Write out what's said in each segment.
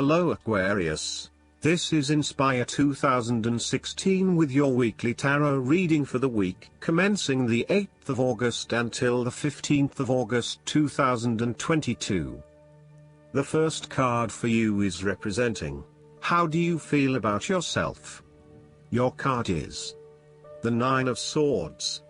Hello Aquarius, this is Inspire 2016 with your weekly tarot reading for the week commencing the 8th of August until the 15th of August 2022. The first card for you is representing, how do you feel about yourself? Your card is the Nine of Swords.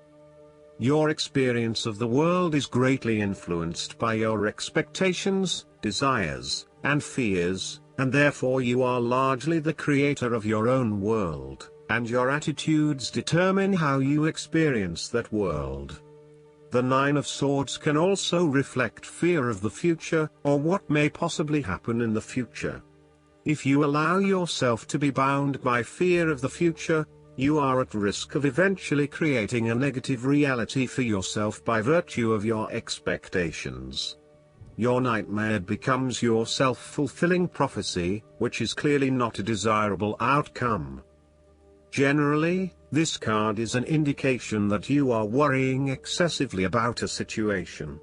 Your experience of the world is greatly influenced by your expectations, desires, and fears, and therefore you are largely the creator of your own world, and your attitudes determine how you experience that world. The Nine of Swords can also reflect fear of the future, or what may possibly happen in the future. If you allow yourself to be bound by fear of the future, you are at risk of eventually creating a negative reality for yourself by virtue of your expectations. Your nightmare becomes your self-fulfilling prophecy, which is clearly not a desirable outcome. Generally, this card is an indication that you are worrying excessively about a situation.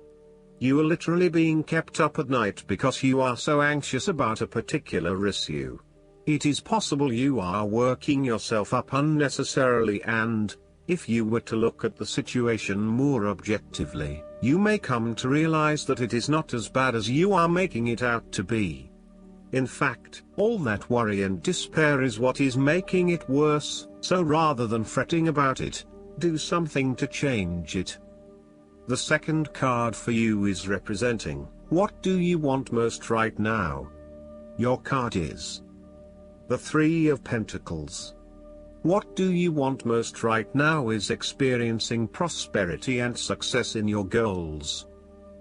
You are literally being kept up at night because you are so anxious about a particular issue. It is possible you are working yourself up unnecessarily, and, if you were to look at the situation more objectively, you may come to realize that it is not as bad as you are making it out to be. In fact, all that worry and despair is what is making it worse, so rather than fretting about it, do something to change it. The second card for you is representing, what do you want most right now? Your card is the Three of Pentacles. What do you want most right now is experiencing prosperity and success in your goals.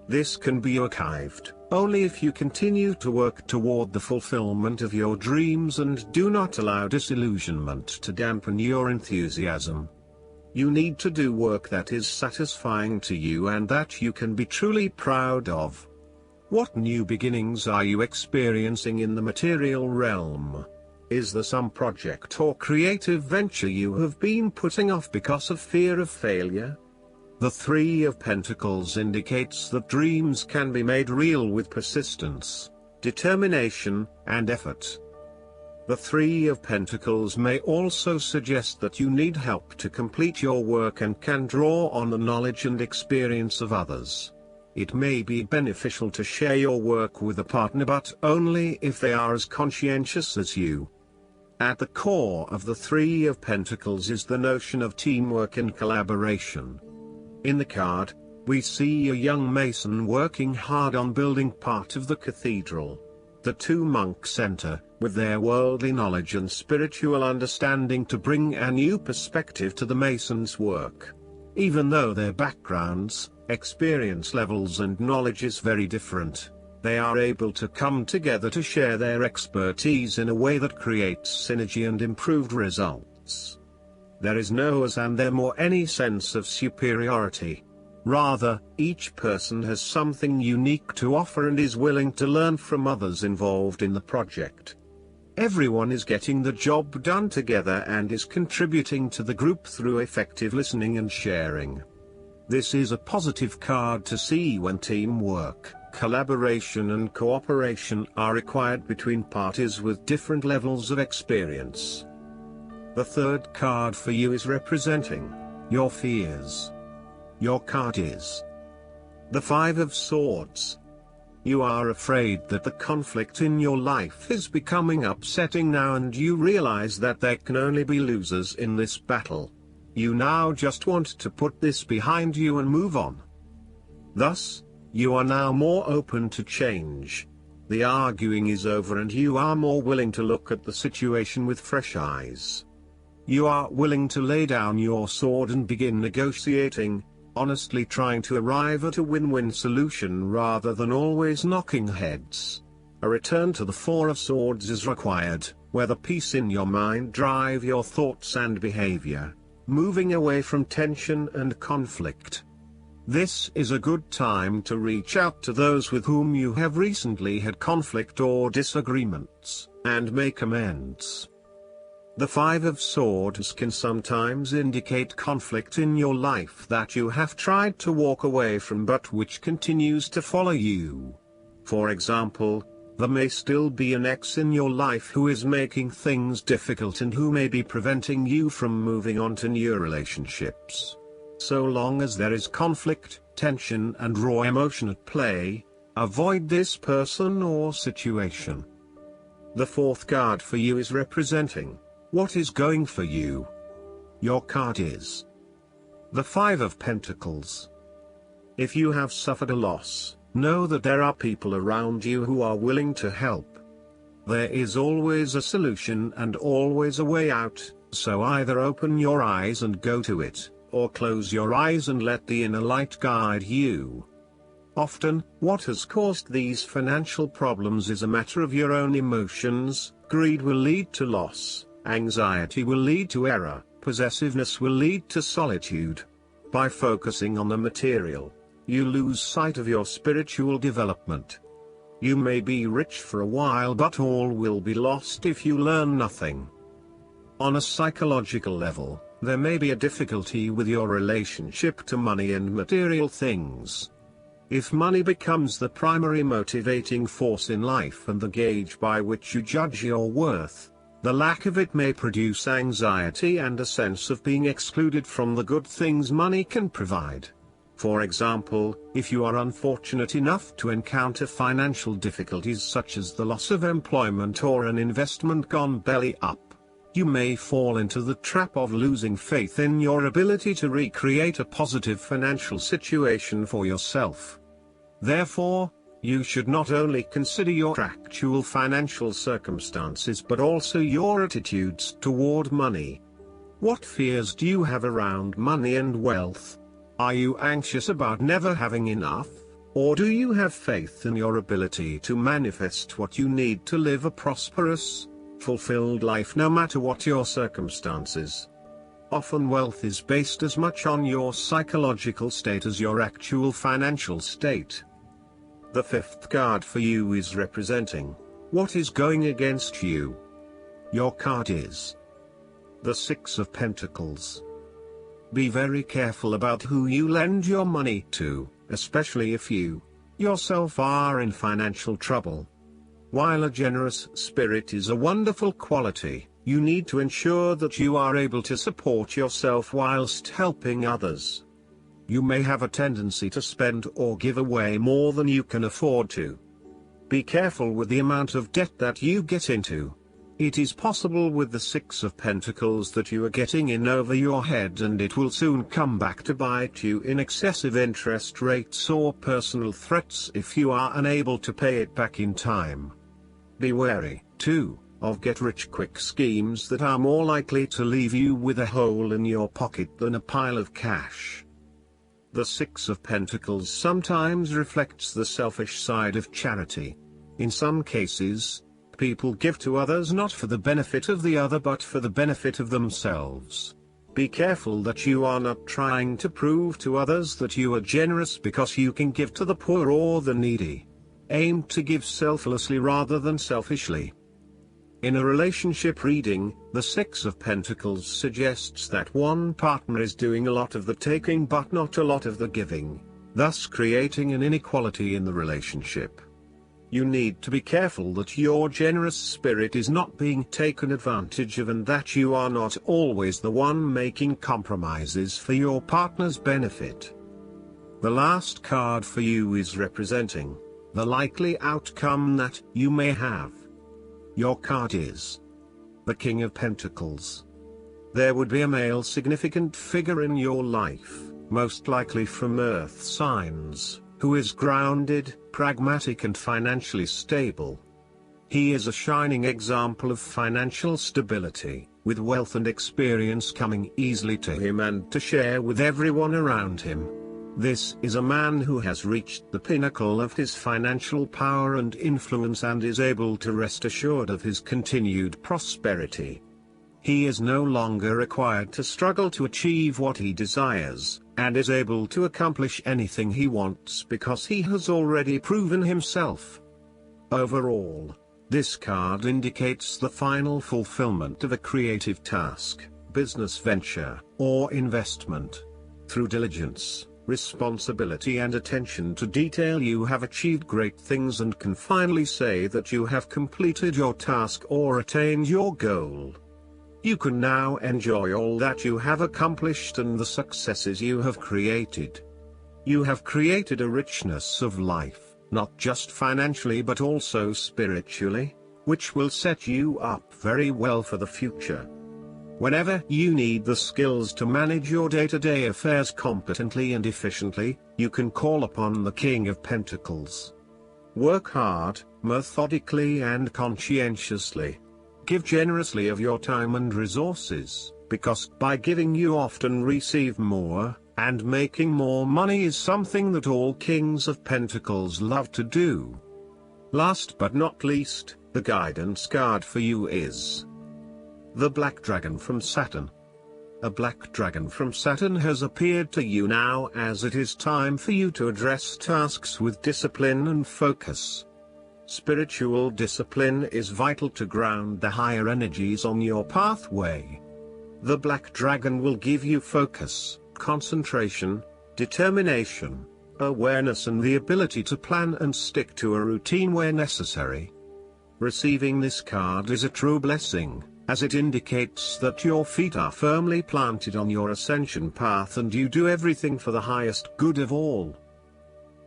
This can be archived only if you continue to work toward the fulfillment of your dreams and do not allow disillusionment to dampen your enthusiasm. You need to do work that is satisfying to you and that you can be truly proud of. What new beginnings are you experiencing in the material realm? Is there some project or creative venture you have been putting off because of fear of failure? The Three of Pentacles indicates that dreams can be made real with persistence, determination, and effort. The Three of Pentacles may also suggest that you need help to complete your work and can draw on the knowledge and experience of others. It may be beneficial to share your work with a partner, but only if they are as conscientious as you. At the core of the Three of Pentacles is the notion of teamwork and collaboration. In the card, we see a young mason working hard on building part of the cathedral. The two monks enter, with their worldly knowledge and spiritual understanding to bring a new perspective to the mason's work. Even though their backgrounds, experience levels and knowledge is very different, they are able to come together to share their expertise in a way that creates synergy and improved results. There is no us and them or any sense of superiority. Rather, each person has something unique to offer and is willing to learn from others involved in the project. Everyone is getting the job done together and is contributing to the group through effective listening and sharing. This is a positive card to see when teamwork, collaboration and cooperation are required between parties with different levels of experience. The third card for you is representing your fears. Your card is the Five of Swords. You are afraid that the conflict in your life is becoming upsetting now, and you realize that there can only be losers in this battle. You now just want to put this behind you and move on. Thus, you are now more open to change. The arguing is over and you are more willing to look at the situation with fresh eyes. You are willing to lay down your sword and begin negotiating, honestly trying to arrive at a win-win solution rather than always knocking heads. A return to the Four of Swords is required, where the peace in your mind drive your thoughts and behavior, moving away from tension and conflict. This is a good time to reach out to those with whom you have recently had conflict or disagreements, and make amends. The Five of Swords can sometimes indicate conflict in your life that you have tried to walk away from but which continues to follow you. For example, There may still be an ex in your life who is making things difficult and who may be preventing you from moving on to new relationships. So long as there is conflict, tension and raw emotion at play, avoid this person or situation. The fourth card for you is representing what is going for you. Your card is the Five of Pentacles. If you have suffered a loss, know that there are people around you who are willing to help. There is always a solution and always a way out, so either open your eyes and go to it, or close your eyes and let the inner light guide you. Often, what has caused these financial problems is a matter of your own emotions. Greed will lead to loss, anxiety will lead to error, possessiveness will lead to solitude. By focusing on the material, you lose sight of your spiritual development. You may be rich for a while, but all will be lost if you learn nothing. On a psychological level, there may be a difficulty with your relationship to money and material things. If money becomes the primary motivating force in life and the gauge by which you judge your worth, the lack of it may produce anxiety and a sense of being excluded from the good things money can provide. For example, if you are unfortunate enough to encounter financial difficulties such as the loss of employment or an investment gone belly up, you may fall into the trap of losing faith in your ability to recreate a positive financial situation for yourself. Therefore, you should not only consider your actual financial circumstances but also your attitudes toward money. What fears do you have around money and wealth? Are you anxious about never having enough, or do you have faith in your ability to manifest what you need to live a prosperous, fulfilled life no matter what your circumstances? Often wealth is based as much on your psychological state as your actual financial state. The fifth card for you is representing what is going against you. Your card is the Six of Pentacles. Be very careful about who you lend your money to, especially if you yourself are in financial trouble. While a generous spirit is a wonderful quality, you need to ensure that you are able to support yourself whilst helping others. You may have a tendency to spend or give away more than you can afford to. Be careful with the amount of debt that you get into. It is possible with the Six of Pentacles that you are getting in over your head and it will soon come back to bite you in excessive interest rates or personal threats if you are unable to pay it back in time. Be wary, too, of get-rich-quick schemes that are more likely to leave you with a hole in your pocket than a pile of cash. The Six of Pentacles sometimes reflects the selfish side of charity. In some cases, people give to others not for the benefit of the other but for the benefit of themselves. Be careful that you are not trying to prove to others that you are generous because you can give to the poor or the needy. Aim to give selflessly rather than selfishly. In a relationship reading, the Six of Pentacles suggests that one partner is doing a lot of the taking but not a lot of the giving, thus creating an inequality in the relationship. You need to be careful that your generous spirit is not being taken advantage of and that you are not always the one making compromises for your partner's benefit. The last card for you is representing the likely outcome that you may have. Your card is the King of Pentacles. There would be a male significant figure in your life, most likely from earth signs, who is grounded, pragmatic and financially stable. He is a shining example of financial stability, with wealth and experience coming easily to him and to share with everyone around him. This is a man who has reached the pinnacle of his financial power and influence and is able to rest assured of his continued prosperity. He is no longer required to struggle to achieve what he desires, and is able to accomplish anything he wants because he has already proven himself. Overall, this card indicates the final fulfillment of a creative task, business venture, or investment. Through diligence, responsibility and attention to detail, you have achieved great things and can finally say that you have completed your task or attained your goal. You can now enjoy all that you have accomplished and the successes you have created. You have created a richness of life, not just financially but also spiritually, which will set you up very well for the future. Whenever you need the skills to manage your day-to-day affairs competently and efficiently, you can call upon the King of Pentacles. Work hard, methodically and conscientiously. Give generously of your time and resources, because by giving you often receive more, and making more money is something that all Kings of Pentacles love to do. Last but not least, the guidance card for you is the Black Dragon from Saturn. A black dragon from Saturn has appeared to you now, as it is time for you to address tasks with discipline and focus. Spiritual discipline is vital to ground the higher energies on your pathway. The Black Dragon will give you focus, concentration, determination, awareness and the ability to plan and stick to a routine where necessary. Receiving this card is a true blessing, as it indicates that your feet are firmly planted on your ascension path and you do everything for the highest good of all.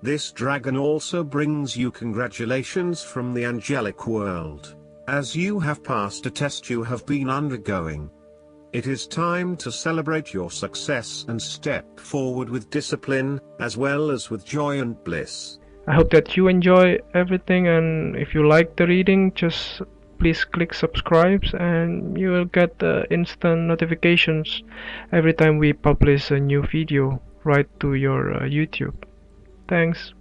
This dragon also brings you congratulations from the angelic world, as you have passed a test you have been undergoing. It is time to celebrate your success and step forward with discipline, as well as with joy and bliss. I hope that you enjoy everything, and if you like the reading, just please click subscribe and you will get instant notifications every time we publish a new video right to your YouTube. Thanks.